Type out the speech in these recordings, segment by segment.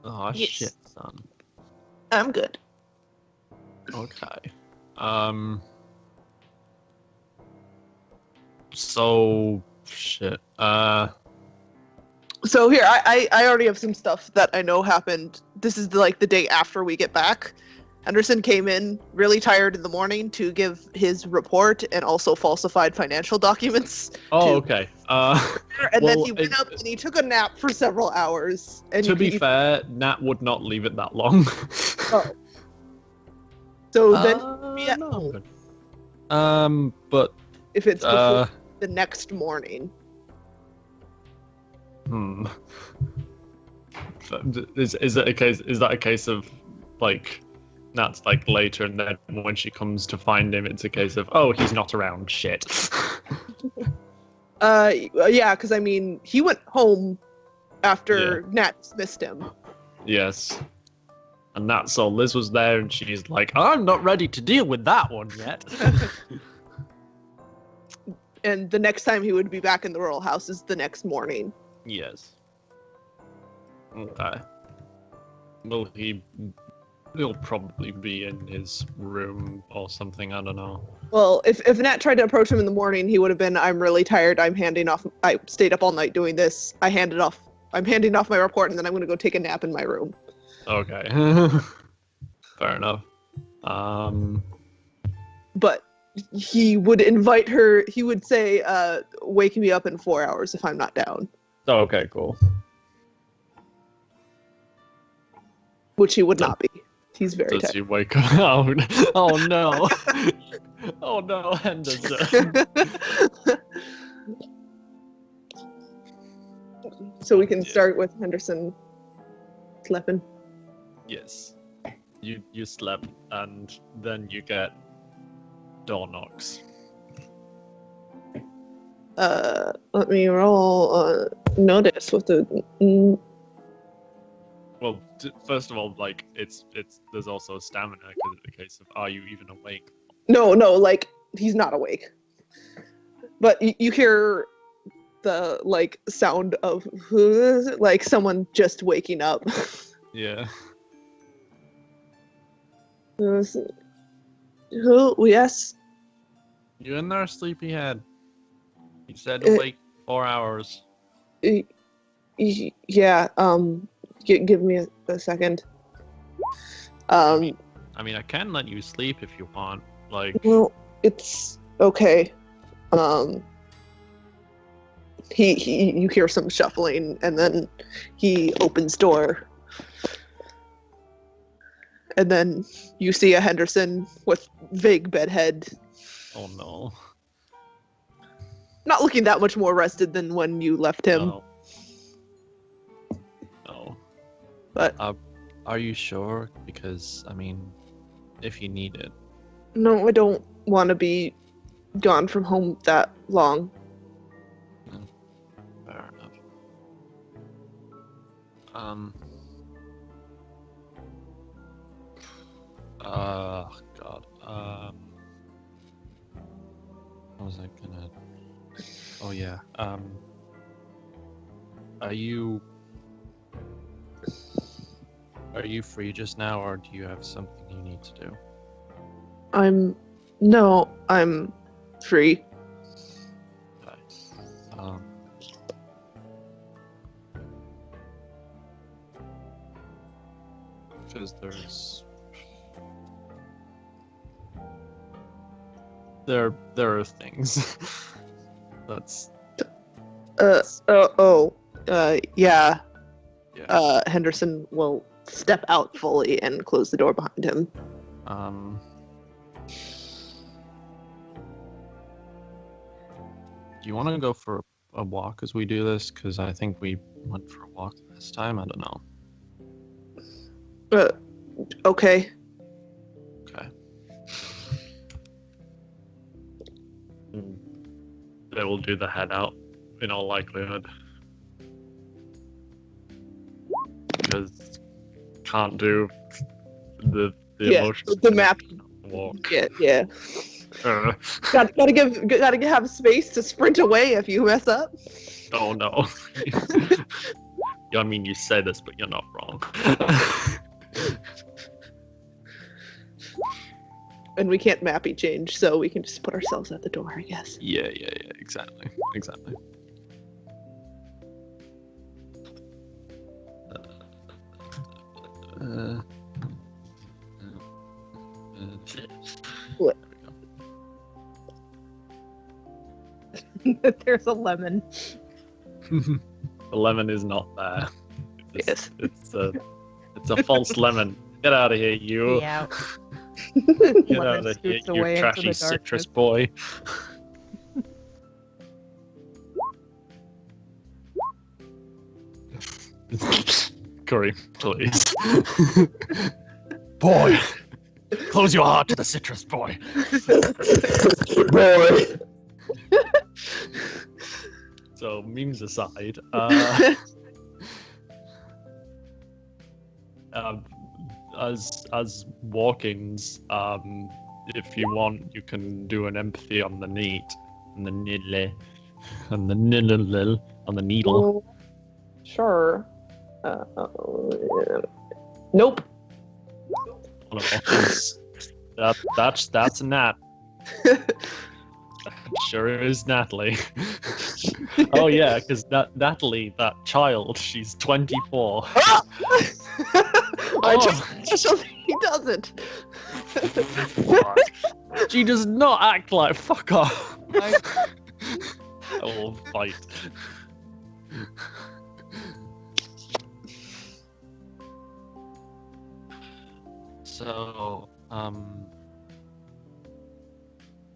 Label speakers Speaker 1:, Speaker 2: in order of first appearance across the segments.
Speaker 1: Oh,
Speaker 2: Yes.
Speaker 1: shit, son.
Speaker 2: I'm good.
Speaker 1: Okay. So, shit.
Speaker 2: So here, I already have some stuff that I know happened. This is the day after we get back. Henderson came in really tired in the morning to give his report and also falsified financial documents.
Speaker 1: Oh, okay.
Speaker 2: And then
Speaker 1: well,
Speaker 2: he went up and he took a nap for several hours. And
Speaker 1: to be fair, Nat would not leave it that long.
Speaker 2: Oh. So then,
Speaker 1: yeah, no. But
Speaker 2: if it's before the next morning.
Speaker 1: Is that a case? Is that a case of Nat's later, and then when she comes to find him, it's a case of, oh, he's not around. Shit.
Speaker 2: Yeah, because I mean, he went home after Nat dismissed him.
Speaker 1: Yes. And Nat saw Liz was there, and she's like, I'm not ready to deal with that one yet.
Speaker 2: And the next time he would be back in the royal house is the next morning.
Speaker 1: Yes. Okay. Well, he'll probably be in his room or something, I don't know.
Speaker 2: Well, if Nat tried to approach him in the morning, he would have been, I'm really tired, I stayed up all night doing this, I'm handing off my report, and then I'm going to go take a nap in my room.
Speaker 1: Okay. Fair enough.
Speaker 2: But he would invite her, he would say, wake me up in 4 hours if I'm not down.
Speaker 1: Oh, okay, cool.
Speaker 2: Which he would not be. He's very
Speaker 1: tired. Does he wake up? Oh no. Oh no, Henderson.
Speaker 2: So we can start with Henderson sleeping.
Speaker 1: Yes. You slept, and then you get door knocks.
Speaker 2: Let me roll notice with the.
Speaker 1: Well, first of all, it's there's also stamina because it's a case of, are you even awake?
Speaker 2: No, he's not awake. But you hear the sound of someone just waking up.
Speaker 1: Yeah.
Speaker 2: Who? Yes.
Speaker 1: You in there, sleepyhead? You said awake 4 hours.
Speaker 2: Yeah. Give me a second.
Speaker 1: I mean, I can let you sleep if you want.
Speaker 2: Well, it's okay. You hear some shuffling, and then he opens door. And then you see a Henderson with vague bedhead.
Speaker 1: Oh no.
Speaker 2: Not looking that much more rested than when you left him.
Speaker 1: No.
Speaker 2: But
Speaker 1: are you sure? Because I mean, if you need it.
Speaker 2: No, I don't want to be gone from home that long.
Speaker 1: Fair enough. God. What was I gonna? Oh yeah. Are you free just now, or do you have something you need to do?
Speaker 2: I'm free.
Speaker 1: Okay. Because there are things. That's.
Speaker 2: Yeah.
Speaker 1: Yeah.
Speaker 2: Henderson will step out fully and close the door behind him.
Speaker 1: Do you want to go for a walk as we do this? Because I think we went for a walk last time. I don't know.
Speaker 2: Okay.
Speaker 1: Okay. They will do the head out in all likelihood. Because can't do the emotions.
Speaker 2: The map.
Speaker 1: Walk.
Speaker 2: Yeah. Gotta have space to sprint away if you mess up.
Speaker 1: Oh no. I mean, you say this, but you're not wrong.
Speaker 2: And we can't mappy change, so we can just put ourselves at the door, I guess.
Speaker 1: Yeah, exactly.
Speaker 2: What?
Speaker 3: There's a lemon.
Speaker 1: The lemon is not there.
Speaker 2: Yes.
Speaker 1: It's a false lemon. Get out of here, you.
Speaker 3: Yeah.
Speaker 1: Get
Speaker 3: Lemon
Speaker 1: out of here,
Speaker 3: scoots
Speaker 1: you
Speaker 3: away into
Speaker 1: trashy
Speaker 3: the
Speaker 1: citrus
Speaker 3: darkness.
Speaker 1: boy. Curry, please. Boy, close your heart to the citrus boy.
Speaker 2: Boy.
Speaker 1: So, memes aside, as walk-ins, if you want, you can do an empathy on the neat, on the needle, on the needle, on the needle.
Speaker 2: Sure. Nope.
Speaker 1: That's a Nat. Sure is Natalie. Oh yeah, because Natalie, that child, she's 24.
Speaker 2: I just he doesn't.
Speaker 1: She does not act like fuck off. I will fight. So,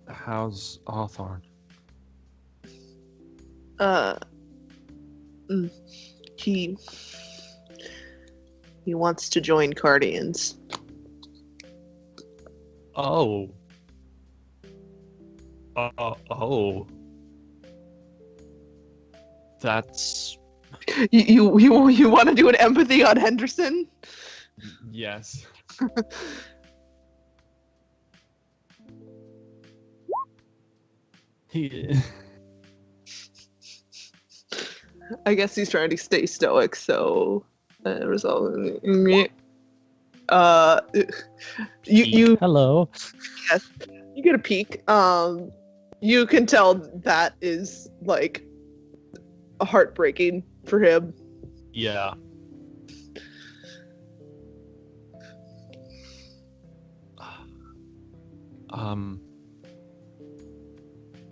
Speaker 1: how's Hawthorne?
Speaker 2: He wants to join Cardians.
Speaker 1: Oh. Oh. That's
Speaker 2: You want to do an empathy on Henderson?
Speaker 1: yes.
Speaker 2: I guess he's trying to stay stoic, so result. You
Speaker 1: Hello.
Speaker 2: yes, you get a peek. You can tell that is like heartbreaking for him.
Speaker 1: Yeah.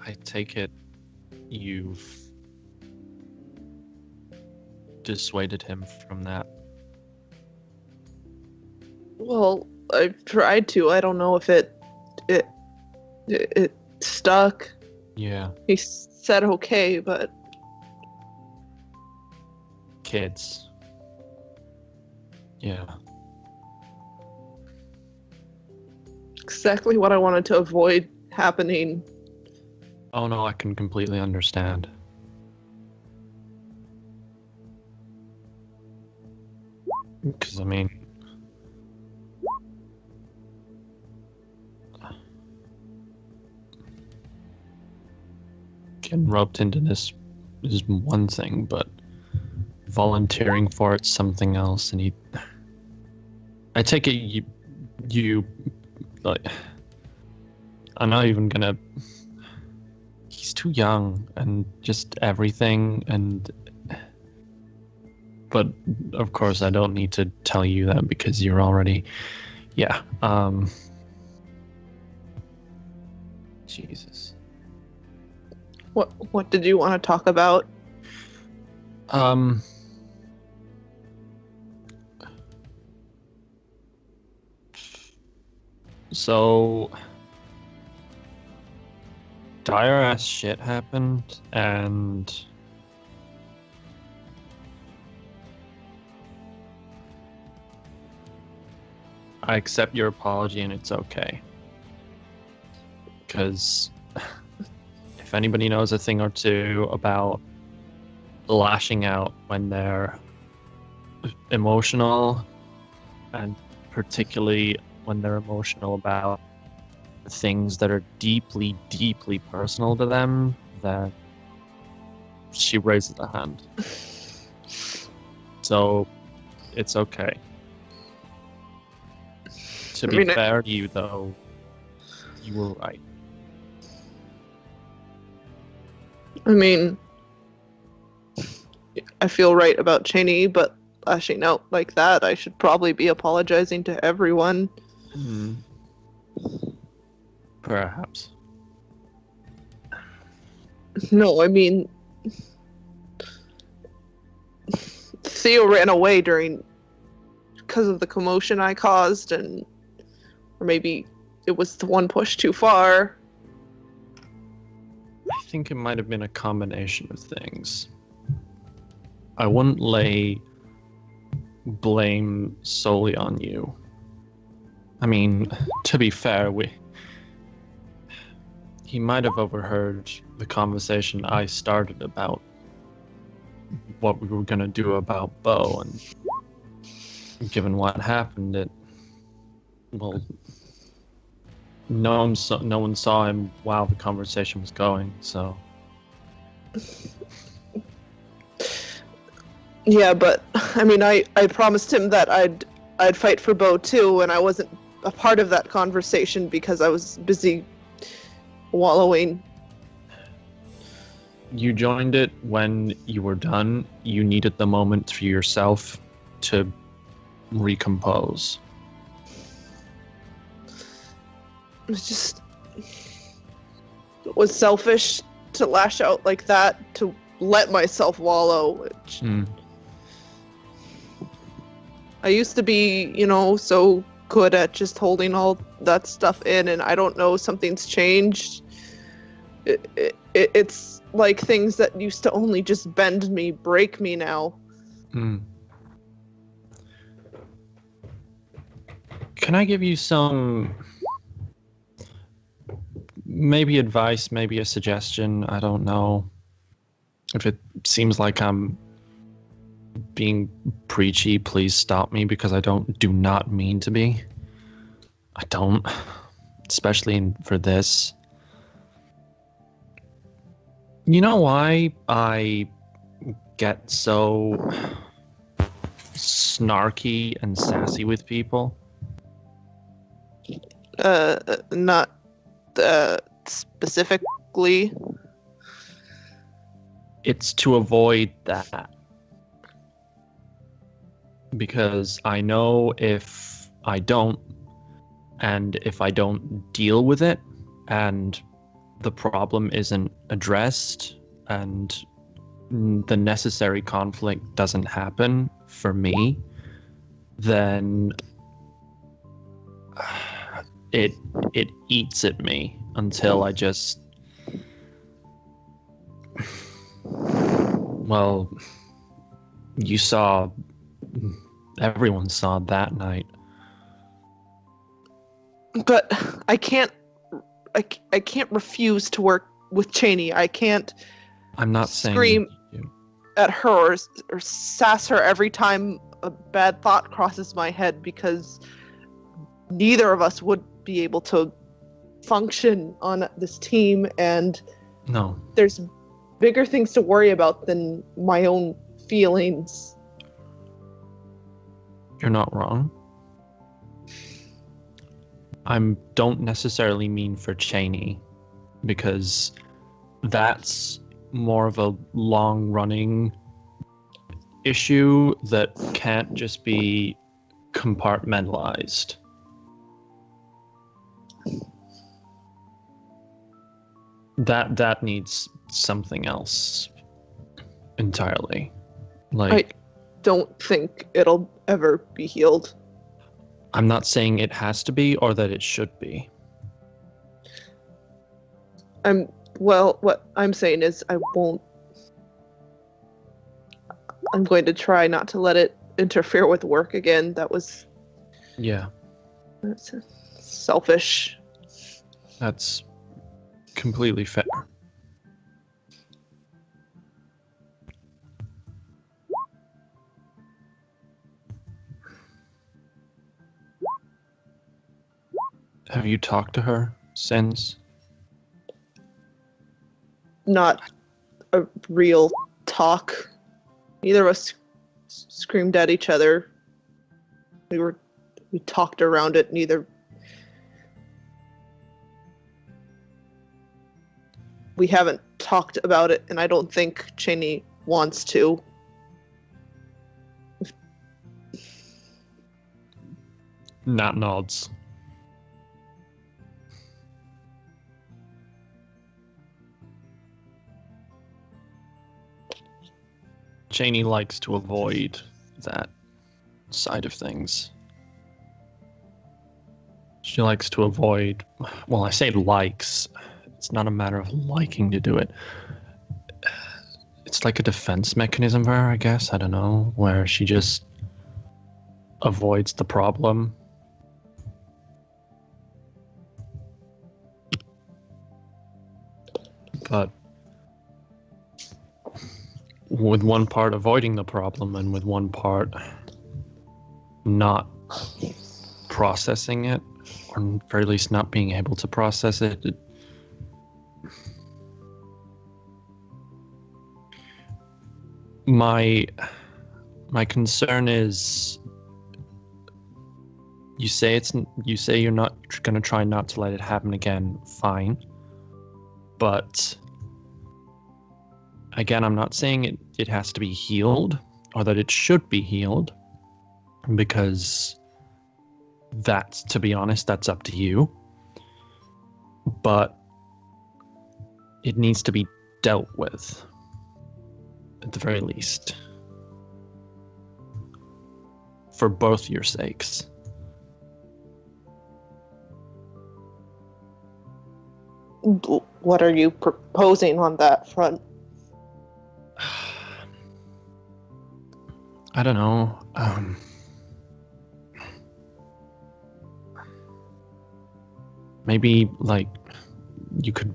Speaker 1: I take it you've dissuaded him from that.
Speaker 2: Well, I've tried to. I don't know if it stuck.
Speaker 1: Yeah.
Speaker 2: He said okay, but
Speaker 1: Kids. Yeah.
Speaker 2: exactly what I wanted to avoid happening.
Speaker 1: Oh no, I can completely understand. Because, I mean... Getting roped into this is one thing, but volunteering for it's something else, and I take it you like... I'm not even gonna... He's too young, and just everything, and... But, of course, I don't need to tell you that because you're already... Yeah, Jesus.
Speaker 2: What did you want to talk about?
Speaker 1: So... dire ass shit happened, and... I accept your apology and it's okay. Because if anybody knows a thing or two about lashing out when they're emotional, and particularly when they're emotional about things that are deeply, deeply personal to them, then she raises a hand. So It's okay. To
Speaker 2: I
Speaker 1: be
Speaker 2: mean,
Speaker 1: fair to you, though, you were right.
Speaker 2: I mean, I feel right about Cheney, but lashing out like that, I should probably be apologizing to everyone.
Speaker 1: Hmm. Perhaps.
Speaker 2: No, I mean, Theo ran away because of the commotion I caused, or maybe it was the one push too far.
Speaker 1: I think it might have been a combination of things. I wouldn't lay blame solely on you. I mean, to be fair, he might have overheard the conversation I started about what we were gonna do about Bo, and given what happened, well, no one saw him while the conversation was going, so.
Speaker 2: Yeah, but I mean, I promised him that I'd fight for Bo too, and I wasn't a part of that conversation because I was busy wallowing.
Speaker 1: You joined it when you were done. You needed the moment for yourself to recompose.
Speaker 2: It was selfish to lash out like that, to let myself wallow, which I used to be, so good at just holding all that stuff in, and I don't know, something's changed. It's like things that used to only just bend me, break me now.
Speaker 1: Can I give you some, maybe advice, maybe a suggestion? I don't know. If it seems like I'm being preachy, please stop me, because I do not mean to be. I don't, especially for this. You know why I get so snarky and sassy with people?
Speaker 2: Not specifically.
Speaker 1: It's to avoid that. Because I know if I don't, and if I don't deal with it, and the problem isn't addressed, and the necessary conflict doesn't happen for me, then it eats at me until I just, well, everyone saw that night.
Speaker 2: But I can't refuse to work with Cheney. I can't
Speaker 1: I'm not
Speaker 2: scream
Speaker 1: saying
Speaker 2: at her or sass her every time a bad thought crosses my head, because neither of us would be able to function on this team, and
Speaker 1: no.
Speaker 2: There's bigger things to worry about than my own feelings.
Speaker 1: You're not wrong. I don't necessarily mean for Cheney, because that's more of a long-running issue that can't just be compartmentalized. That needs something else entirely.
Speaker 2: I don't think it'll ever be healed.
Speaker 1: I'm not saying it has to be or that it should be.
Speaker 2: What I'm saying is I'm going to try not to let it interfere with work again. That's selfish.
Speaker 1: That's completely fair. Have you talked to her since?
Speaker 2: Not a real talk. Neither of us screamed at each other We talked around it. We haven't talked about it, and I don't think Cheney wants to.
Speaker 1: Nat nods. Cheney likes to avoid that side of things. She likes to avoid, well, I say likes. It's not a matter of liking to do it. It's like a defense mechanism for her, I guess. I don't know, where she just avoids the problem. But with one part avoiding the problem and with one part not processing it, or at very least not being able to process it, my concern is you say you're not going to try not to let it happen again, fine, but again, I'm not saying it has to be healed or that it should be healed, because that's, to be honest, that's up to you. But it needs to be dealt with, at the very least, for both your sakes.
Speaker 2: What are you proposing on that front?
Speaker 1: I don't know. Maybe, like, you could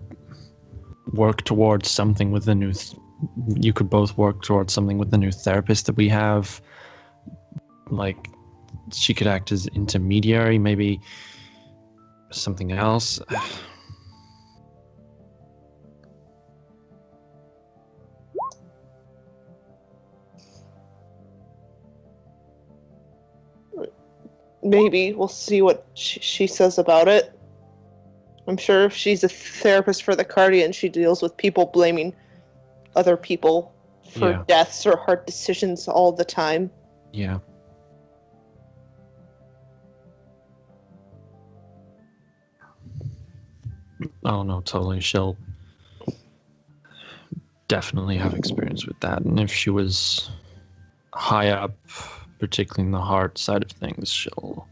Speaker 1: work towards something with the new... you could both work towards something with the new therapist that we have. Like, she could act as intermediary, maybe something else.
Speaker 2: Maybe we'll see what she says about it. I'm sure if she's a therapist for the Cardian, she deals with people blaming other people for deaths or hard decisions all the time.
Speaker 1: Yeah. Oh no, totally. She'll definitely have experience with that. And if she was high up, particularly in the heart side of things, she'll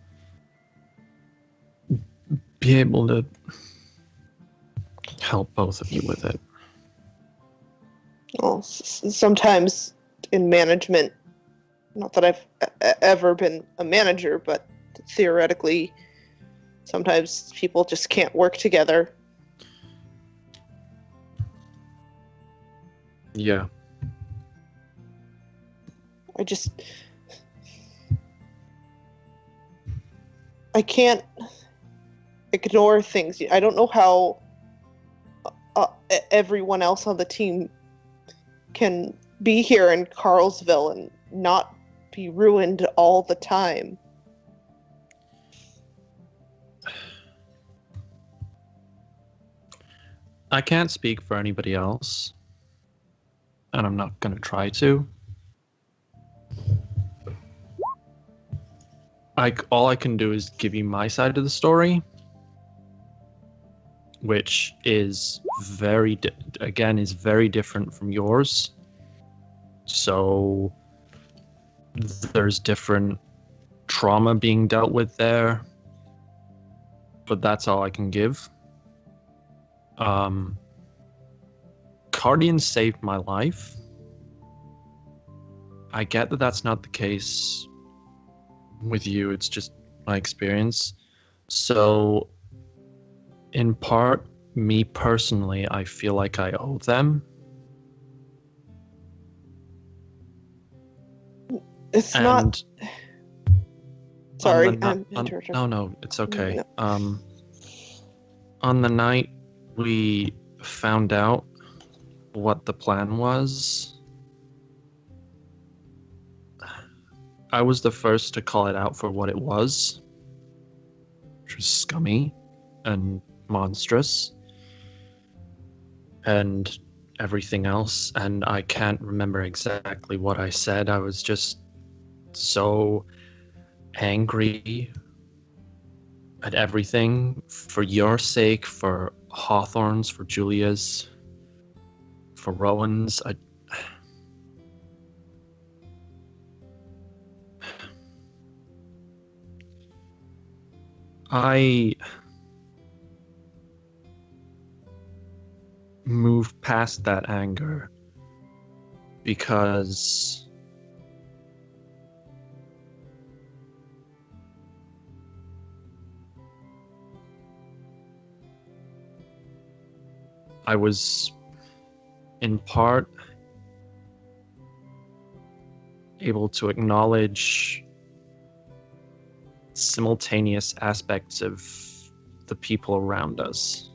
Speaker 1: be able to help both of you with it.
Speaker 2: Well, sometimes in management, not that I've ever been a manager, but theoretically, sometimes people just can't work together.
Speaker 1: Yeah.
Speaker 2: I can't ignore things. I don't know how everyone else on the team can be here in Carlsville and not be ruined all the time.
Speaker 1: I can't speak for anybody else, and I'm not going to try to. All I can do is give you my side of the story, which is very different from yours. So there's different trauma being dealt with there, but that's all I can give. Cardian saved my life. I get that that's not the case with you. It's just my experience. So, in part, me personally, I feel like I owe them.
Speaker 2: It's not... Sorry, I'm interrupting.
Speaker 1: No, it's okay. No. On the night we found out what the plan was, I was the first to call it out for what it was, which was scummy and monstrous and everything else. And I can't remember exactly what I said. I was just so angry at everything for your sake, for Hawthorne's, for Julia's, for Rowan's. I moved past that anger because I was in part able to acknowledge simultaneous aspects of the people around us.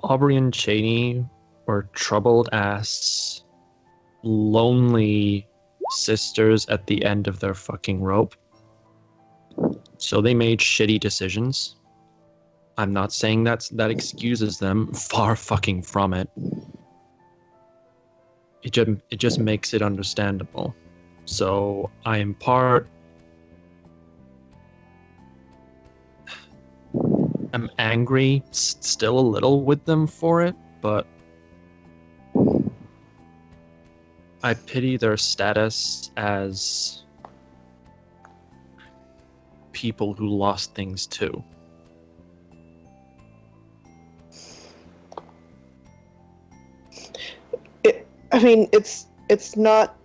Speaker 1: Aubrey and Cheney were troubled ass, lonely sisters at the end of their fucking rope. So they made shitty decisions. I'm not saying that excuses them. Far fucking from it. It just makes it understandable. So I am I'm angry still a little with them for it, but I pity their status as people who lost things too.
Speaker 2: It's not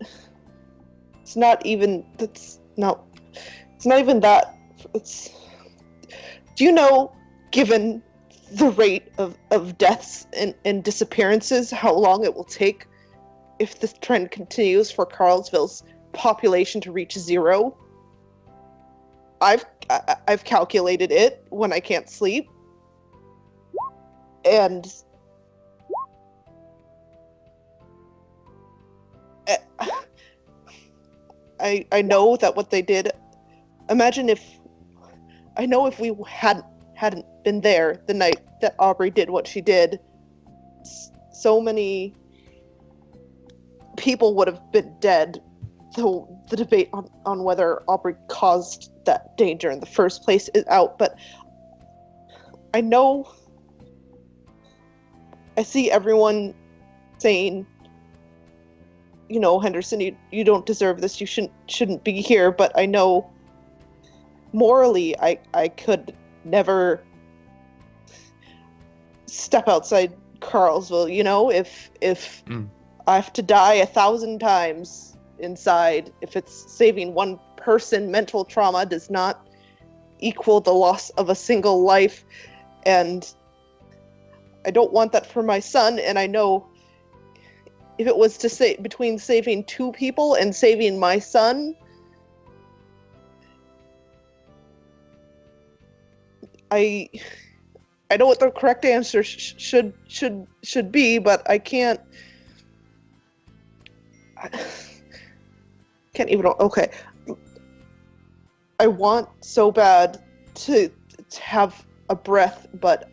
Speaker 2: even that. Do you know, given the rate of deaths and disappearances, how long it will take if this trend continues for Carlsville's population to reach zero? I've calculated it when I can't sleep, and I know that what they did. Imagine if we hadn't been there the night that Aubrey did what she did. So many people would have been dead. So the debate on whether Aubrey caused that danger in the first place is out. But I know, I see everyone saying, you know, Henderson, you don't deserve this. You shouldn't be here. But I know morally, I could never step outside Carlsville. You know, if I have to die 1,000 times inside, if it's saving one person, mental trauma does not equal the loss of a single life, and I don't want that for my son. And I know if it was to say between saving 2 people and saving my son, I know what the correct answer should be, but I can't even. Okay, I want so bad to have a breath, but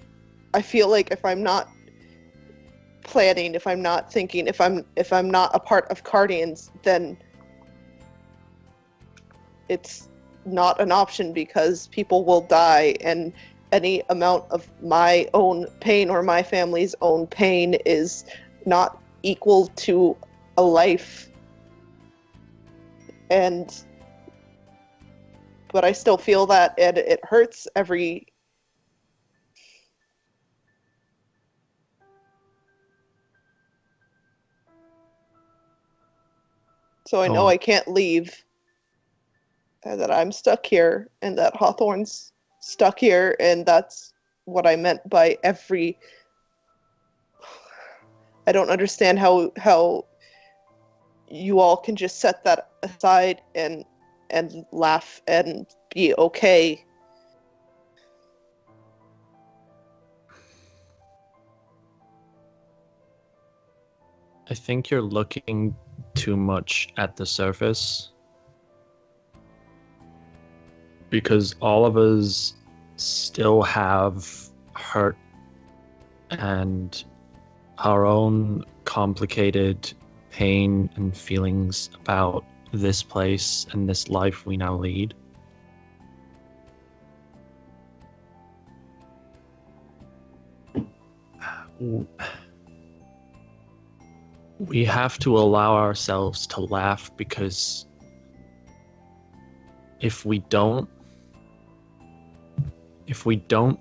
Speaker 2: I feel like if I'm not planning, if I'm not thinking, if I'm not a part of Cardians, then it's not an option, because people will die, and any amount of my own pain or my family's own pain is not equal to a life. But I still feel that, and it hurts every. So I know I can't leave, and that I'm stuck here, and that Hawthorne's stuck here, and that's what I meant by every. I don't understand how you all can just set that aside and laugh and be okay.
Speaker 1: I think you're looking too much at the surface. Because all of us still have hurt and our own complicated pain and feelings about this place and this life we now lead. We have to allow ourselves to laugh, because if we don't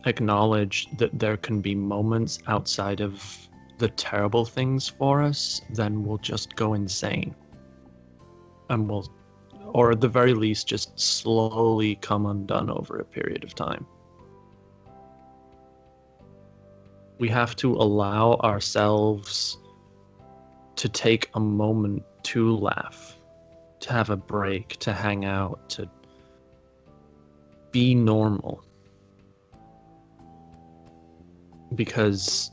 Speaker 1: acknowledge that there can be moments outside of the terrible things for us, then we'll just go insane. And we'll, or at the very least, just slowly come undone over a period of time. We have to allow ourselves to take a moment to laugh, to have a break, to hang out, to be normal. Because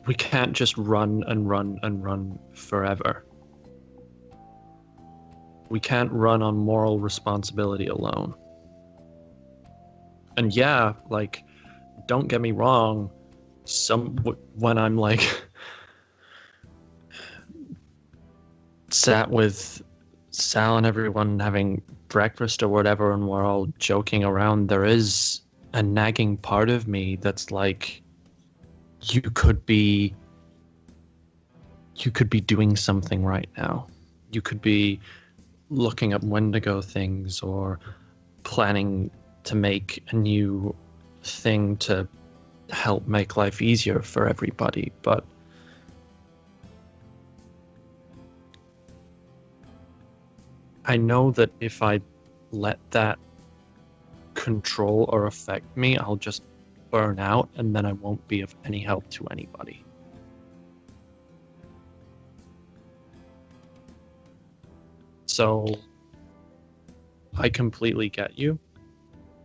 Speaker 1: we can't just run and run and run forever. We can't run on moral responsibility alone. And yeah, like, don't get me wrong, when I'm like sat with Sal and everyone having breakfast or whatever, and we're all joking around, there is a nagging part of me that's like, you could be doing something right now. You could be looking up Wendigo things or planning to make a new thing to help make life easier for everybody. But I know that if I let that control or affect me, I'll just burn out, and then I won't be of any help to anybody. So I completely get you,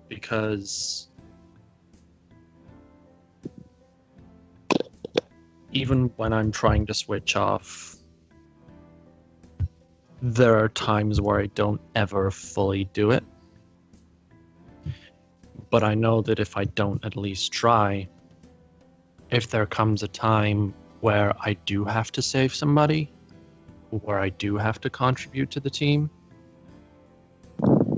Speaker 1: because even when I'm trying to switch off, there are times where I don't ever fully do it. But I know that if I don't at least try, if there comes a time where I do have to save somebody, where I do have to contribute to the team,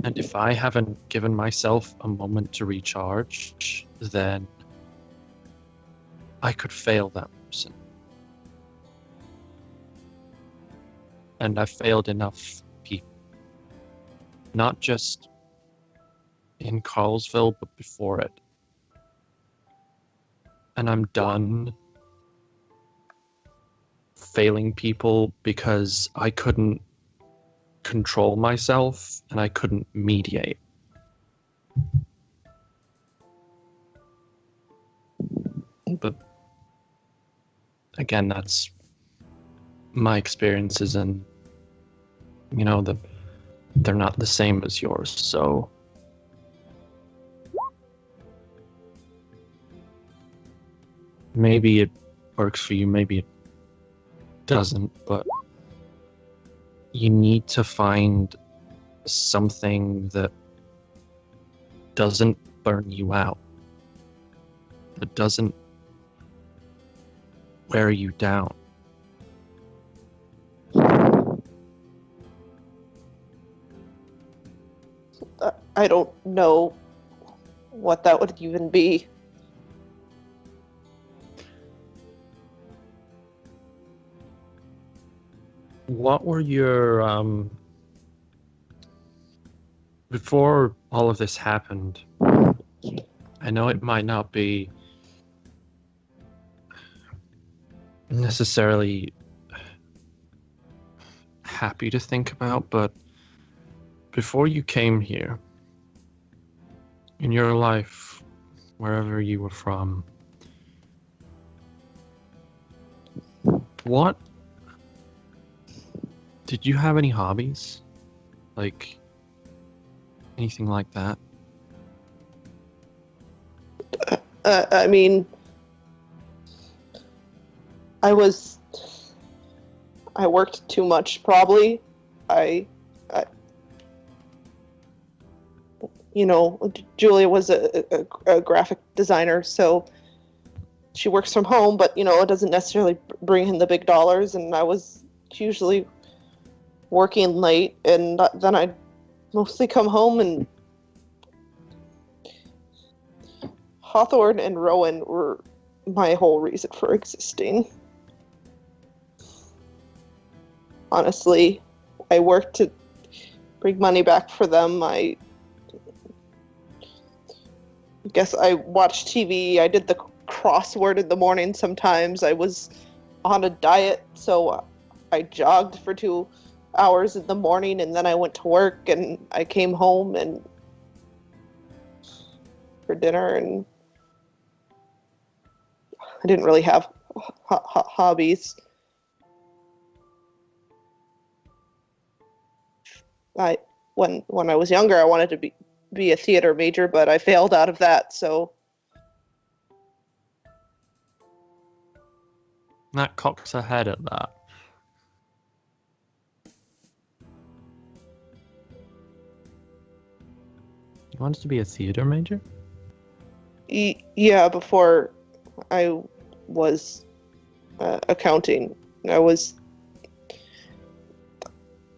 Speaker 1: and if I haven't given myself a moment to recharge, then I could fail that person. And I've failed enough people. Not just in Carlsville, but before it. And I'm done failing people because I couldn't control myself and I couldn't mediate. But again, that's my experiences, and you know, they're not the same as yours, so maybe it works for you, maybe it doesn't, but you need to find something that doesn't burn you out, that doesn't wear you down.
Speaker 2: I don't know what that would even be.
Speaker 1: What were your, before all of this happened, I know it might not be necessarily happy to think about, but before you came here, in your life, wherever you were from, what did you have any hobbies? Like anything like that?
Speaker 2: I mean, I worked too much, probably. I Julia was a graphic designer, so she works from home, but, it doesn't necessarily bring in the big dollars, and I was usually working late, and then I'd mostly come home, and Hawthorne and Rowan were my whole reason for existing. Honestly, I worked to bring money back for them. I guess I watched TV. I did the crossword in the morning sometimes. I was on a diet, so I jogged for 2 hours in the morning, and then I went to work, and I came home and for dinner, and I didn't really have hobbies. When I was younger, I wanted to be a theater major, but I failed out of that, so.
Speaker 1: That cocks ahead at that. You wanted to be a theater major?
Speaker 2: Yeah, before I was accounting.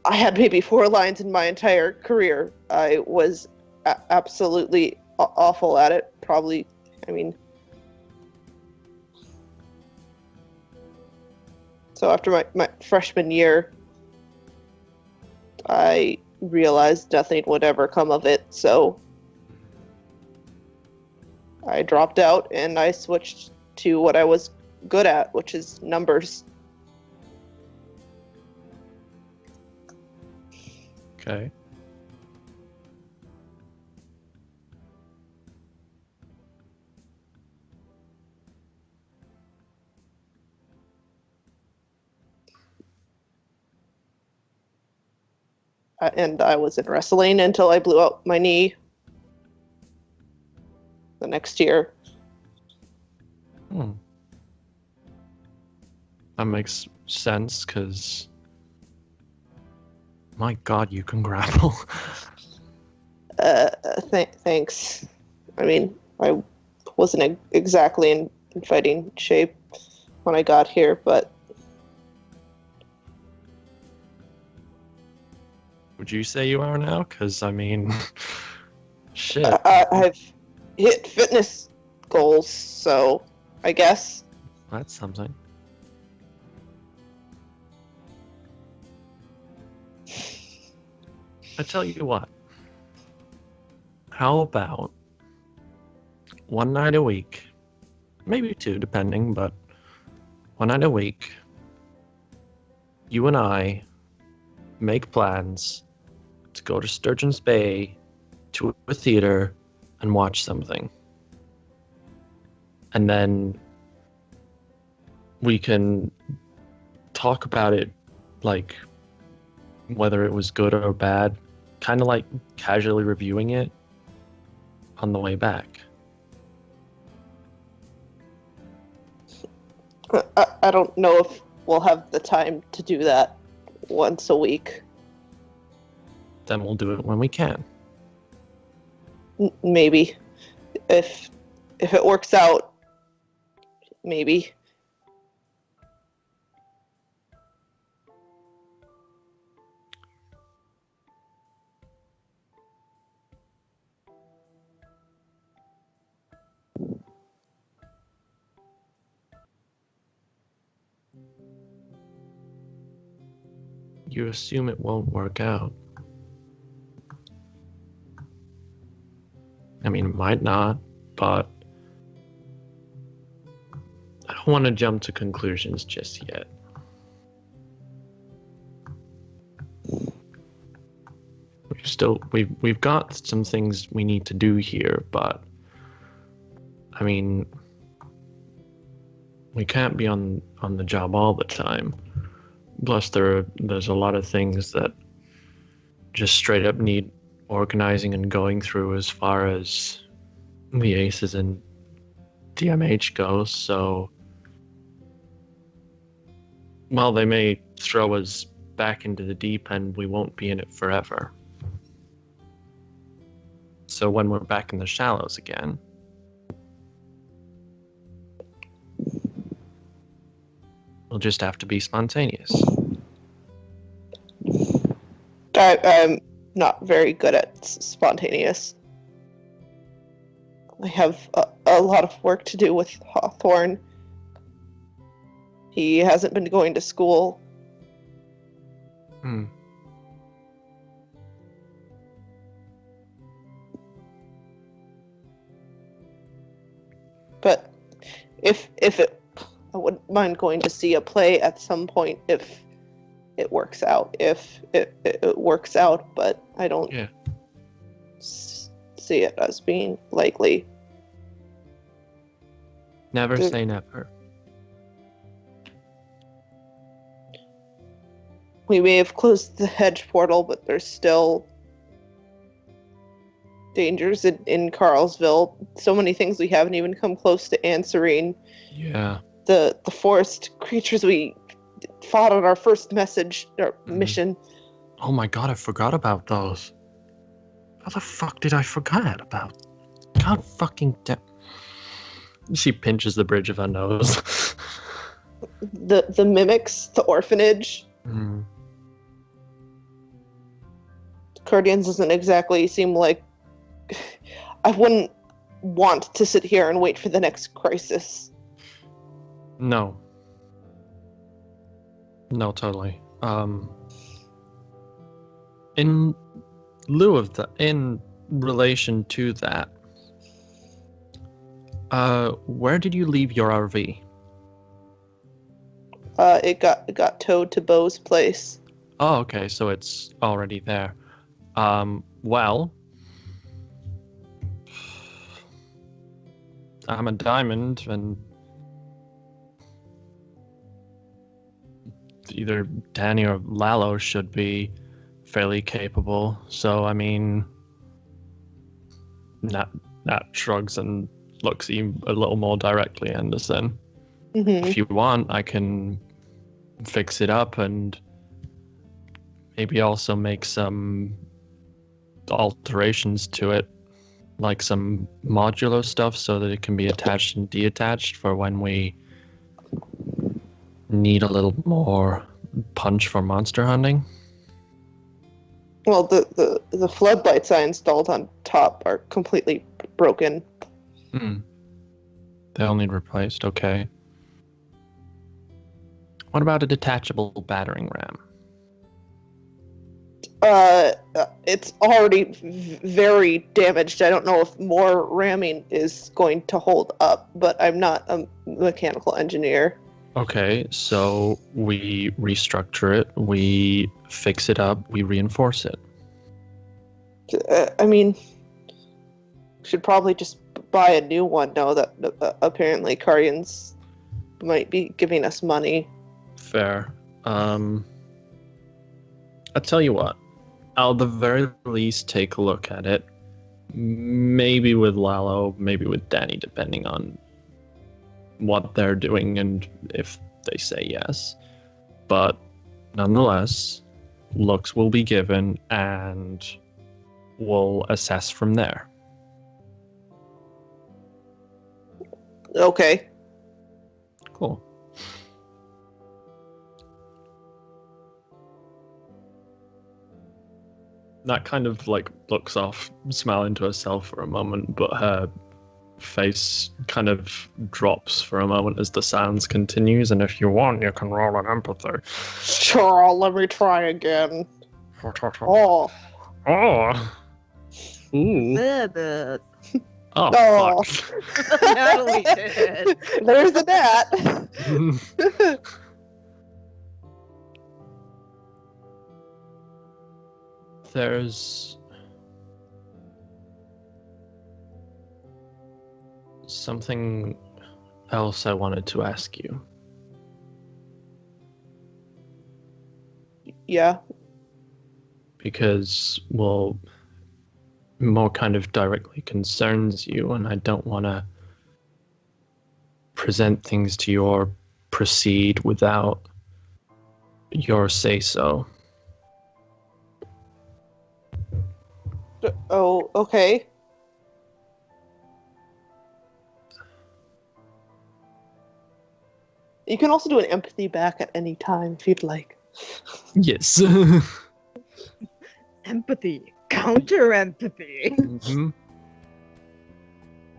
Speaker 2: I had maybe 4 lines in my entire career. I was absolutely awful at it. Probably, so after my freshman year, I realized nothing would ever come of it, so I dropped out and I switched to what I was good at, which is numbers.
Speaker 1: Okay.
Speaker 2: And I was in wrestling until I blew out my knee the next year.
Speaker 1: That makes sense, because my God, you can grapple.
Speaker 2: Thanks. I wasn't exactly in fighting shape when I got here, but
Speaker 1: Would you say you are now? Because, shit.
Speaker 2: I've hit fitness goals, so I guess.
Speaker 1: That's something. I tell you what. How about 1 night a week, maybe 2, depending, but 1 night a week, you and I make plans to go to Sturgeon's Bay to a theater and watch something. And then we can talk about it, like whether it was good or bad, kind of like casually reviewing it on the way back.
Speaker 2: I don't know if we'll have the time to do that once a week.
Speaker 1: Then we'll do it when we can.
Speaker 2: Maybe. If it works out, maybe.
Speaker 1: You assume it won't work out. It might not, but I don't want to jump to conclusions just yet. We've got some things we need to do here, but we can't be on the job all the time. Plus, there's a lot of things that just straight up need organizing and going through as far as the ACEs and DMH goes. So Well, they may throw us back into the deep end. We won't be in it forever. So when we're back in the shallows again, we'll just have to be spontaneous.
Speaker 2: I'm not very good at spontaneous. I have a lot of work to do with Hawthorne. He hasn't been going to school. But if it, I wouldn't mind going to see a play at some point if it works out. If it works out, but I don't see it as being likely.
Speaker 1: Never say never.
Speaker 2: We may have closed the hedge portal, but there's still dangers in Carlsville. So many things we haven't even come close to answering.
Speaker 1: Yeah.
Speaker 2: The forest creatures we fought on our first mission.
Speaker 1: Oh my god, I forgot about those. How the fuck did I forget about? God fucking damn. She pinches the bridge of her nose.
Speaker 2: The mimics, the orphanage. Guardians doesn't exactly seem like... I wouldn't want to sit here and wait for the next crisis.
Speaker 1: No. No, totally. In lieu of that, in relation to that, where did you leave your RV?
Speaker 2: It got towed to Bo's place.
Speaker 1: Oh, okay, so it's already there. Well, I'm a diamond, and either Danny or Lalo should be fairly capable. So, I mean, Nat shrugs and looks even a little more directly, Henderson. If you want, I can fix it up and maybe also make some alterations to it, like some modular stuff so that it can be attached and detached for when we need a little more punch for monster hunting.
Speaker 2: Well, the floodlights I installed on top are completely broken.
Speaker 1: They'll need replaced, okay. What about a detachable battering ram?
Speaker 2: It's already very damaged. I don't know if more ramming is going to hold up, but I'm not a mechanical engineer.
Speaker 1: Okay, so we restructure it, we fix it up, we reinforce it.
Speaker 2: I mean, should probably just buy a new one now that apparently Carians might be giving us money.
Speaker 1: Fair. I'll tell you what. I'll at the very least take a look at it. Maybe with Lalo, maybe with Danny, depending on what they're doing and if they say yes. But nonetheless, looks will be given and we'll assess from there.
Speaker 2: Okay.
Speaker 1: Cool. That kind of like looks off, smiling to herself for a moment, but her face kind of drops for a moment as the sounds continues, and if you want, you can roll an empathy.
Speaker 2: Sure, let me try again. Oh.
Speaker 1: Oh. Ooh. Oh,
Speaker 2: Oh.
Speaker 1: fuck.
Speaker 3: Natalie did.
Speaker 2: There's the net.
Speaker 1: There's something else I wanted to ask you.
Speaker 2: Yeah.
Speaker 1: Because, well, more kind of directly concerns you, and I don't want to present things to you or proceed without your say-so.
Speaker 2: Oh, okay. You can also do an empathy back at any time if you'd like.
Speaker 1: Yes.
Speaker 3: Empathy. Counter empathy.
Speaker 1: Mm-hmm.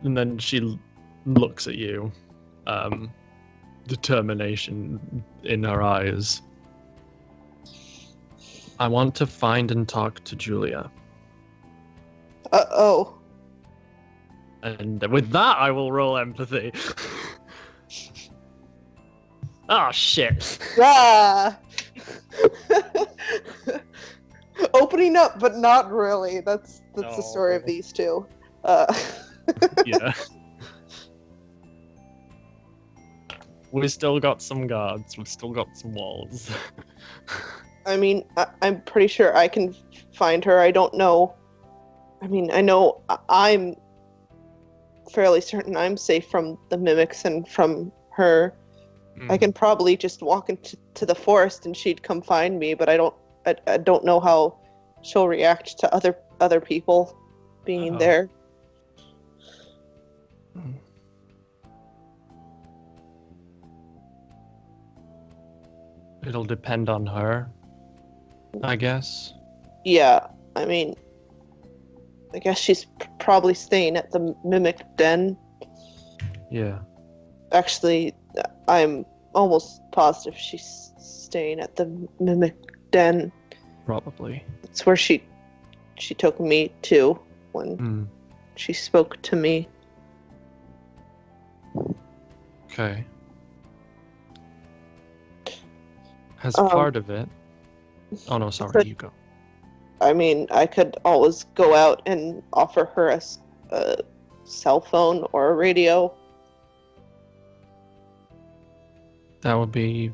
Speaker 1: And then she looks at you, determination in her eyes. I want to find and talk to Julia.
Speaker 2: Oh.
Speaker 1: And with that, I will roll empathy. Oh, shit.
Speaker 2: Ah! Opening up, but not really. That's the story of
Speaker 1: No.
Speaker 2: these two.
Speaker 1: Yeah. We still got some guards. We've still got some walls.
Speaker 2: I mean, I'm pretty sure I can find her. I don't know. I mean, I know I'm fairly certain I'm safe from the mimics and from her. I can probably just walk into the forest and she'd come find me, but I don't know how she'll react to other people being there.
Speaker 1: It'll depend on her, I guess.
Speaker 2: Yeah, I mean, I guess she's probably staying at the mimic den.
Speaker 1: Yeah.
Speaker 2: Actually, I'm almost positive she's staying at the mimic den.
Speaker 1: Probably.
Speaker 2: It's where she took me to when she spoke to me.
Speaker 1: Okay. As part of it... Oh no, sorry, you go.
Speaker 2: I mean, I could always go out and offer her a cell phone or a radio.
Speaker 1: That would be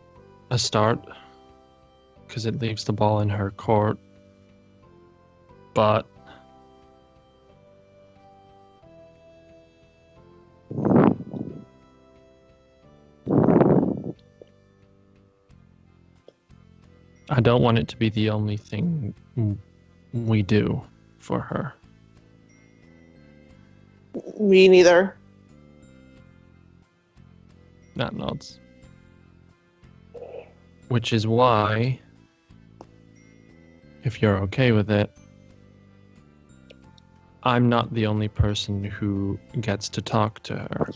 Speaker 1: a start, because it leaves the ball in her court. But I don't want it to be the only thing we do for her.
Speaker 2: Me neither.
Speaker 1: That nods. Which is why, if you're okay with it, I'm not the only person who gets to talk to her.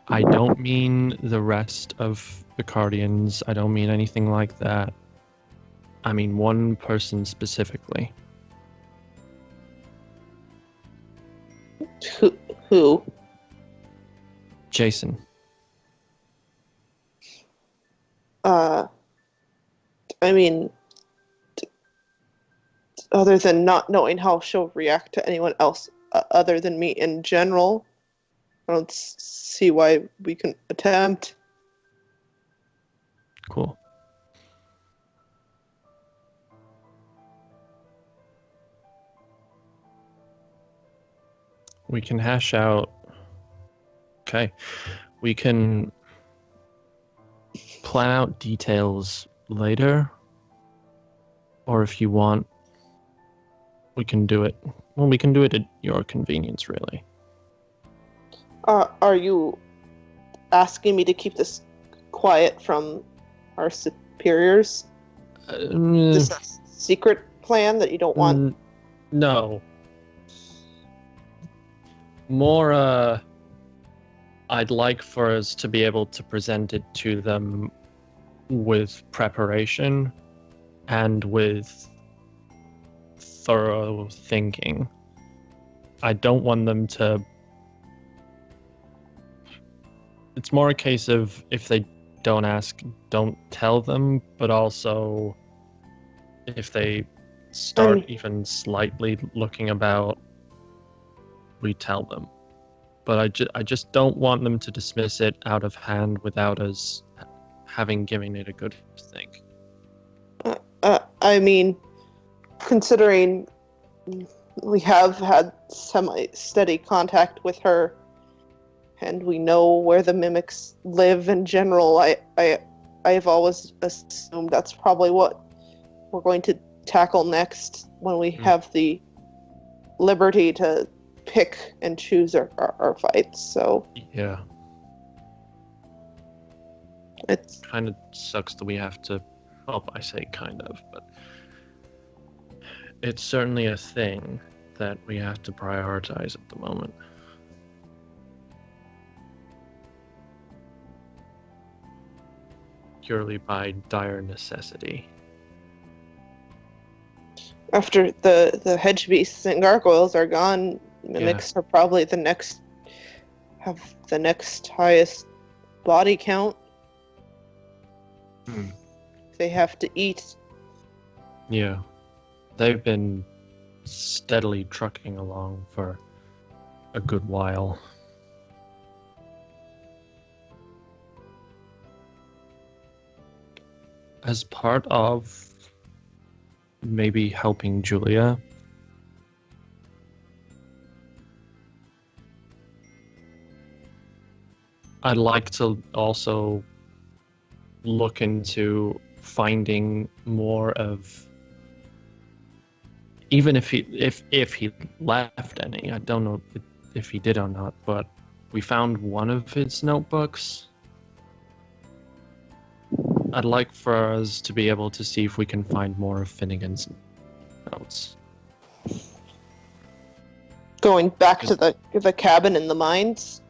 Speaker 1: I don't mean the rest of the Guardians. I don't mean anything like that. I mean one person specifically.
Speaker 2: Who?
Speaker 1: Jason.
Speaker 2: I mean, other than not knowing how she'll react to anyone else other than me in general, I don't see why we can attempt.
Speaker 1: Cool. We can hash out... Okay. We can plan out details later. Or if you want, we can do it... Well, we can do it at your convenience, really.
Speaker 2: Are you asking me to keep this quiet from our superiors? Is this a secret plan that you don't want?
Speaker 1: No. More, I'd like for us to be able to present it to them with preparation and with thorough thinking. I don't want them to... It's more a case of if they don't ask, don't tell them, but also if they start even slightly looking about, we tell them. But I just don't want them to dismiss it out of hand without us having given it a good think.
Speaker 2: I mean, considering we have had semi-steady contact with her, and we know where the mimics live in general, I I've always assumed that's probably what we're going to tackle next when we have the liberty to pick and choose our fights. So
Speaker 1: Yeah.
Speaker 2: it's
Speaker 1: Kind of sucks that we have to. Well, I say kind of, but it's certainly a thing that we have to prioritize at the moment. Purely by dire necessity.
Speaker 2: after the hedge beasts and gargoyles are gone, mimics are probably have the next highest body count. They have to eat.
Speaker 1: Yeah. They've been steadily trucking along for a good while. As part of maybe helping Julia, I'd like to also look into finding more of, even if he left any, I don't know if he did or not, but we found one of his notebooks. I'd like for us to be able to see if we can find more of Finnegan's notes.
Speaker 2: Going back to the cabin in the mines.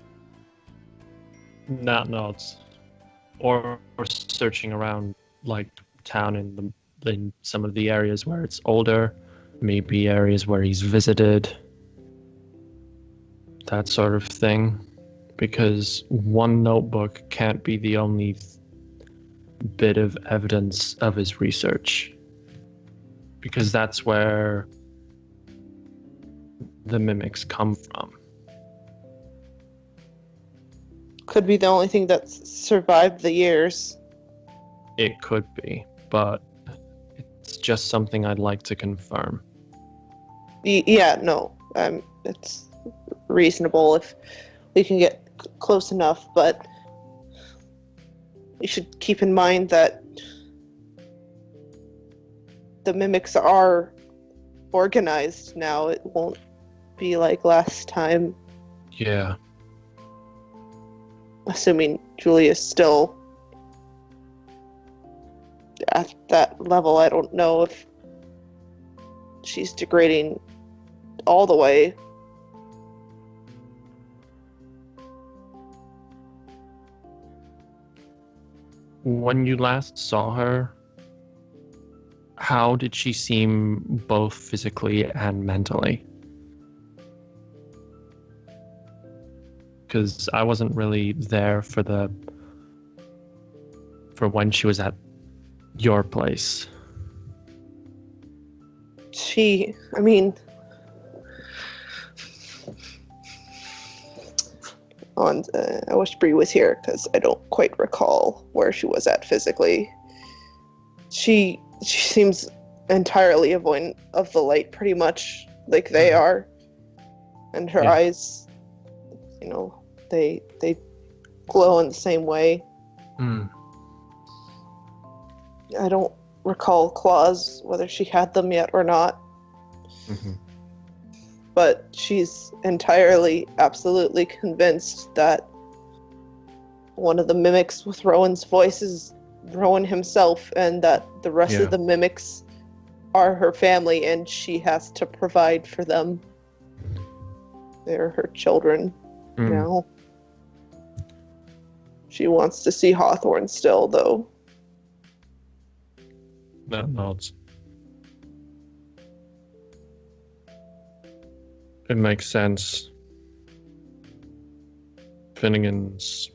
Speaker 1: Not notes, or searching around like town in some of the areas where it's older, maybe areas where he's visited, that sort of thing. Because one notebook can't be the only bit of evidence of his research, because that's where the mimics come from.
Speaker 2: Could be the only thing that's survived the years.
Speaker 1: It could be, but it's just something I'd like to confirm.
Speaker 2: Yeah, no, it's reasonable if we can get close enough, but you should keep in mind that the mimics are organized now. It won't be like last time.
Speaker 1: Yeah.
Speaker 2: Assuming Julia's still at that level. I don't know if she's degrading all the way.
Speaker 1: When you last saw her, how did she seem both physically and mentally? Because I wasn't really there for when she was at your place.
Speaker 2: I mean, I wish Bree was here because I don't quite recall where she was at physically. She seems entirely avoidant of the light, pretty much like they are, and her eyes, they glow in the same way. I don't recall claws, whether she had them yet or not. But she's entirely, absolutely convinced that one of the mimics with Rowan's voice is Rowan himself, and that the rest of the mimics are her family, and she has to provide for them. They're her children now. She wants to see Hawthorne still, though.
Speaker 1: That nods. It makes sense. Finnegan's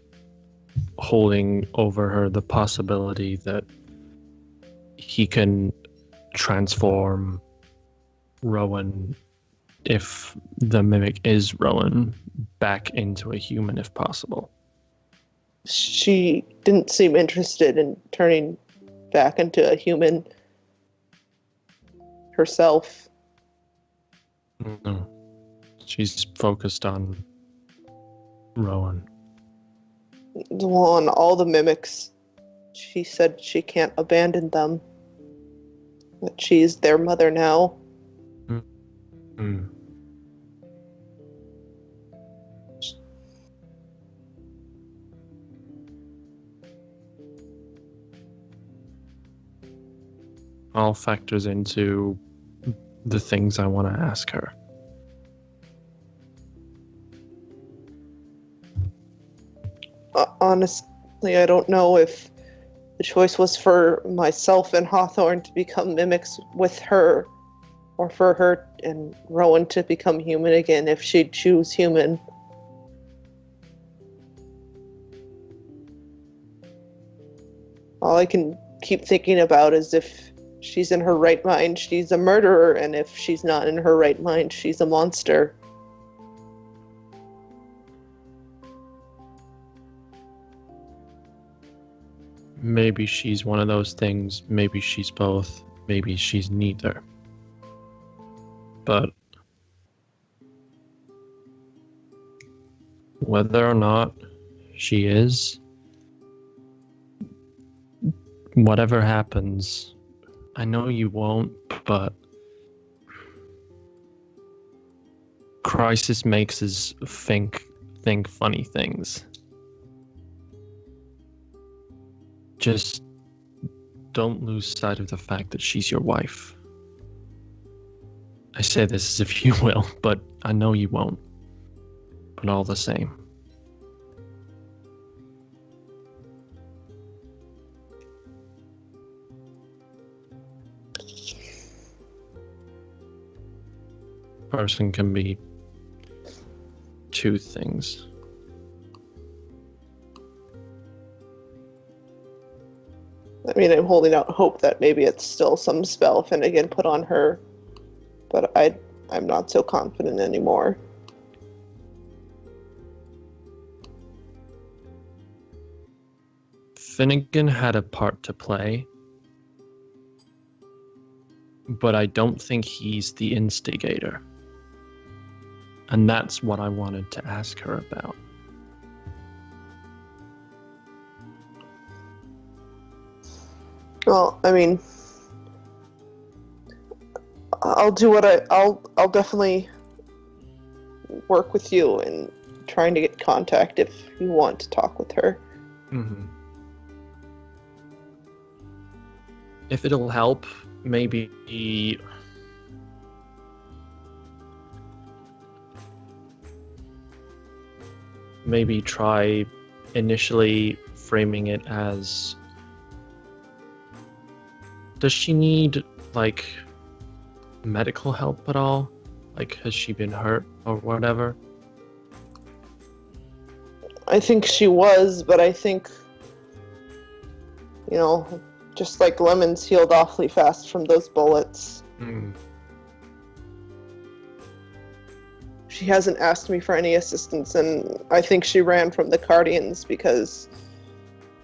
Speaker 1: holding over her the possibility that he can transform Rowan, if the mimic is Rowan, back into a human if possible.
Speaker 2: She didn't seem interested in turning back into a human herself.
Speaker 1: No. She's focused on Rowan.
Speaker 2: On all the mimics. She said she can't abandon them. That she's their mother now.
Speaker 1: Mm. All factors into the things I want to ask her.
Speaker 2: Honestly, I don't know if the choice was for myself and Hawthorne to become mimics with her, or for her and Rowan to become human again if she'd choose human. All I can keep thinking about is if she's in her right mind, she's a murderer, and if she's not in her right mind, she's a monster.
Speaker 1: Maybe she's one of those things, maybe she's both, maybe she's neither. But whether or not she is, whatever happens, I know you won't, but crisis makes us think funny things. Just don't lose sight of the fact that she's your wife. I say this as if you will, but I know you won't. But all the same. Person can be two things.
Speaker 2: I mean, I'm holding out hope that maybe it's still some spell Finnegan put on her, but I'm not so confident anymore.
Speaker 1: Finnegan had a part to play, but I don't think he's the instigator. And that's what I wanted to ask her about.
Speaker 2: Well, I mean, I'll definitely work with you in trying to get contact if you want to talk with her.
Speaker 1: Mm-hmm. If it'll help, maybe try initially framing it as, does she need, like, medical help at all? Like, has she been hurt or whatever?
Speaker 2: I think she was, but I think, just like Lemon's healed awfully fast from those bullets.
Speaker 1: Mm.
Speaker 2: She hasn't asked me for any assistance, and I think she ran from the Guardians because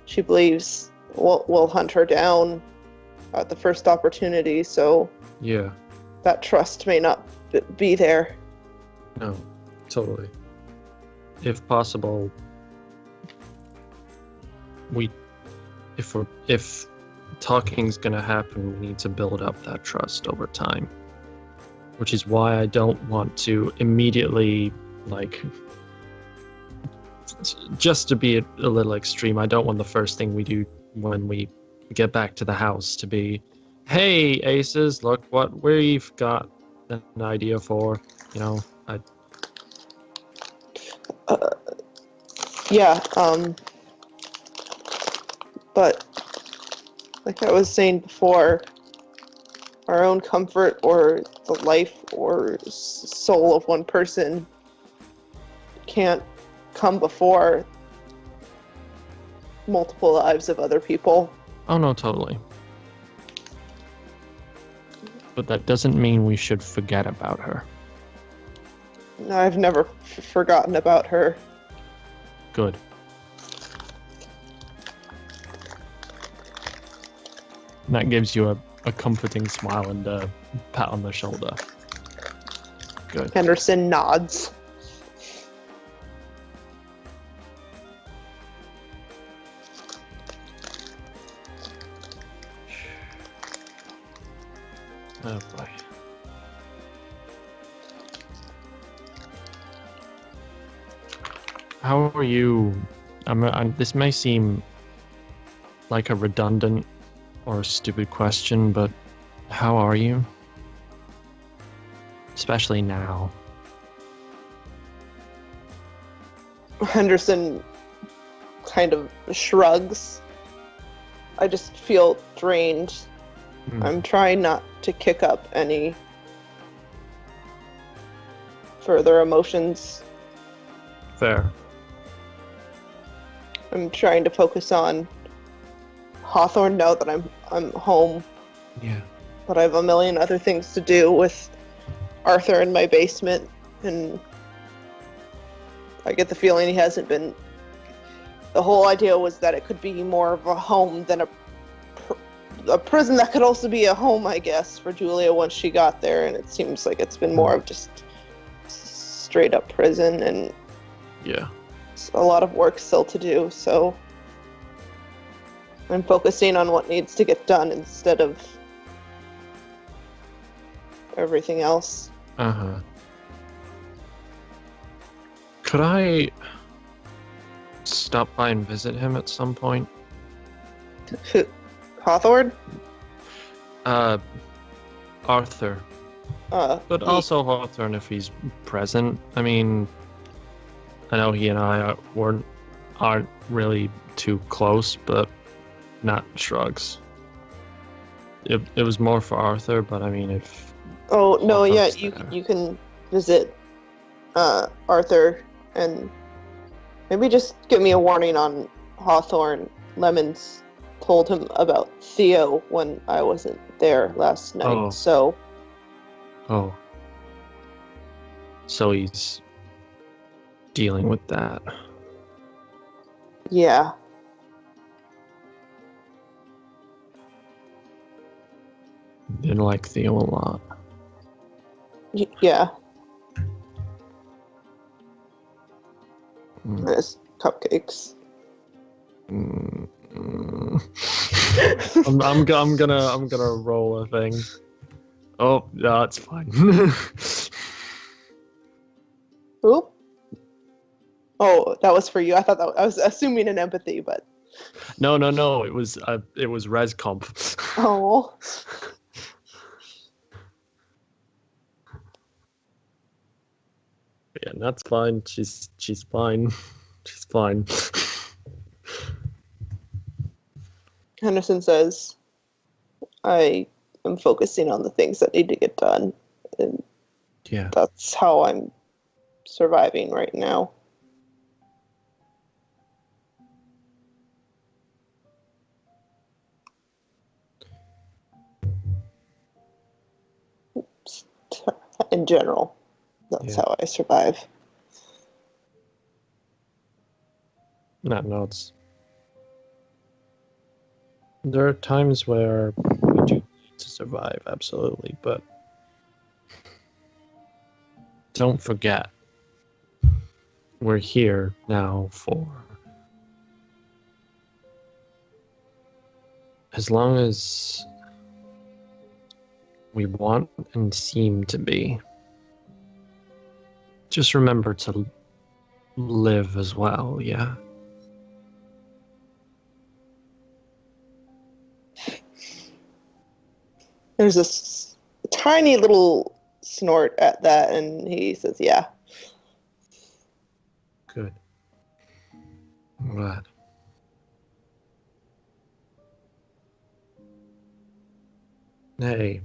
Speaker 2: she believes we'll hunt her down at the first opportunity, so
Speaker 1: Yeah.
Speaker 2: that trust may not be there.
Speaker 1: No, totally. If possible, if talking's gonna happen, we need to build up that trust over time. Which is why I don't want to immediately, just to be a little extreme, I don't want the first thing we do when we get back to the house to be, hey, Aces, look what we've got an idea for,
Speaker 2: But like I was saying before, our own comfort or the life or soul of one person can't come before multiple lives of other people.
Speaker 1: Oh no, totally. But that doesn't mean we should forget about her.
Speaker 2: No, I've never forgotten about her.
Speaker 1: Good. And that gives you a comforting smile and a pat on the shoulder. Good.
Speaker 2: Henderson nods.
Speaker 1: Oh boy. How are you? This may seem like a redundant or stupid question, but how are you? Especially now.
Speaker 2: Henderson kind of shrugs. I just feel drained. I'm trying not to kick up any further emotions.
Speaker 1: Fair.
Speaker 2: I'm trying to focus on Hawthorne now that I'm home.
Speaker 1: Yeah.
Speaker 2: But I have a million other things to do with Arthur in my basement, and I get the feeling he hasn't been. The whole idea was that it could be more of a home than a prison that could also be a home, I guess, for Julia once she got there, and it seems like it's been more of just straight up prison, and
Speaker 1: yeah,
Speaker 2: a lot of work still to do, so I'm focusing on what needs to get done instead of everything else.
Speaker 1: Uh-huh. Could I stop by and visit him at some point?
Speaker 2: Hawthorne?
Speaker 1: Arthur. But also Hawthorne if he's present. I mean, I know he and I aren't really too close, but not shrugs. It was more for Arthur, but I mean if...
Speaker 2: Oh, no, yeah,
Speaker 1: there.
Speaker 2: you can visit Arthur and maybe just give me a warning on Hawthorne. Lemons told him about Theo when I wasn't there last night, so...
Speaker 1: Oh. So he's dealing with that.
Speaker 2: Yeah.
Speaker 1: Didn't like Theo a lot.
Speaker 2: Yeah. There's cupcakes.
Speaker 1: I'm gonna roll a thing. Oh, no, it's fine.
Speaker 2: Oop. Oh, that was for you. I thought I was assuming an empathy, but
Speaker 1: No. It was res comp.
Speaker 2: oh.
Speaker 1: Yeah, that's fine. She's fine. She's fine.
Speaker 2: Henderson says, I am focusing on the things that need to get done. And
Speaker 1: Yeah.
Speaker 2: that's how I'm surviving right now. In general, that's how I survive.
Speaker 1: No, it's... There are times where we do need to survive, absolutely, but don't forget, we're here now for as long as we want and seem to be. Just remember to live as well, yeah?
Speaker 2: There's this tiny little snort at that, and he says, yeah.
Speaker 1: Good. I'm glad. Hey.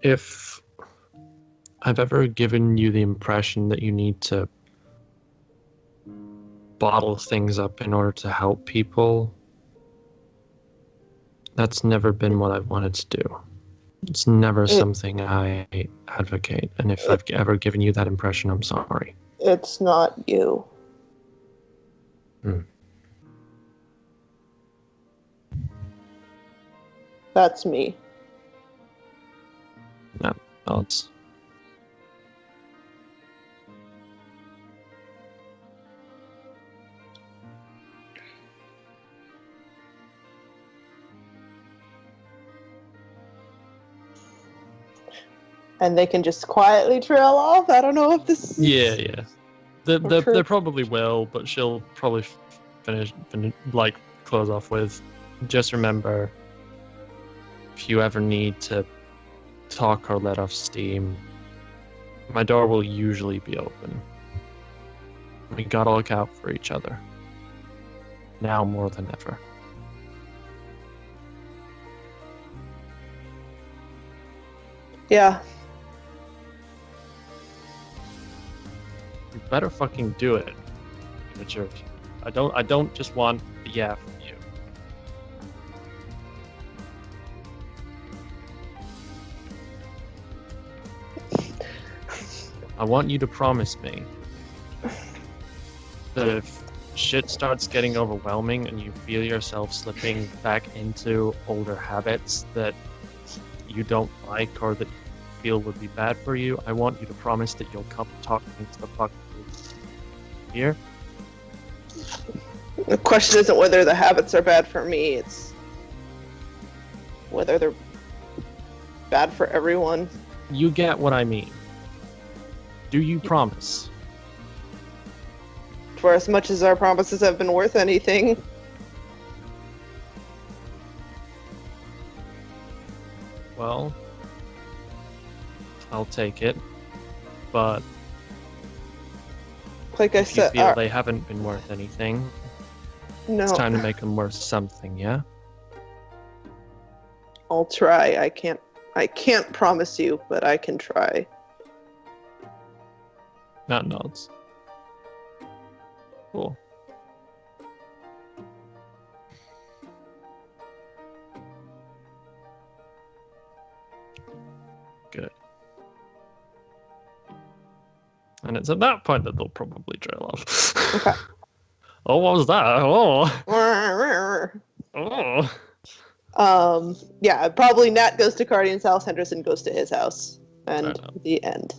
Speaker 1: If I've ever given you the impression that you need to bottle things up in order to help people, that's never been what I've wanted to do. It's never something I advocate, and if I've ever given you that impression, I'm sorry.
Speaker 2: It's not you. That's me.
Speaker 1: No, it's...
Speaker 2: And they can just quietly trail off? I don't know if this is...
Speaker 1: Yeah. They probably will, but she'll probably finish close off with, just remember, if you ever need to talk or let off steam, my door will usually be open. We gotta look out for each other. Now more than ever.
Speaker 2: Yeah.
Speaker 1: You better fucking do it, Richard. I don't just want the yeah from you. I want you to promise me that if shit starts getting overwhelming and you feel yourself slipping back into older habits that you don't like or that you feel would be bad for you, I want you to promise that you'll come talk me to the fuck here.
Speaker 2: The question isn't whether the habits are bad for me, it's whether they're bad for everyone.
Speaker 1: You get what I mean. Do you promise?
Speaker 2: For as much as our promises have been worth anything.
Speaker 1: Well, I'll take it, but
Speaker 2: like I
Speaker 1: if you
Speaker 2: said,
Speaker 1: feel they haven't been worth anything,
Speaker 2: no.
Speaker 1: it's time to make them worth something, yeah?
Speaker 2: I'll try. I can't promise you, but I can try.
Speaker 1: Matt nods. Cool. Good. And it's at that point that they'll probably trail off.
Speaker 2: Okay.
Speaker 1: Oh, what was that? Oh.
Speaker 2: Yeah, probably Nat goes to Cardian's house, Henderson goes to his house. And
Speaker 1: Right on.
Speaker 2: the end.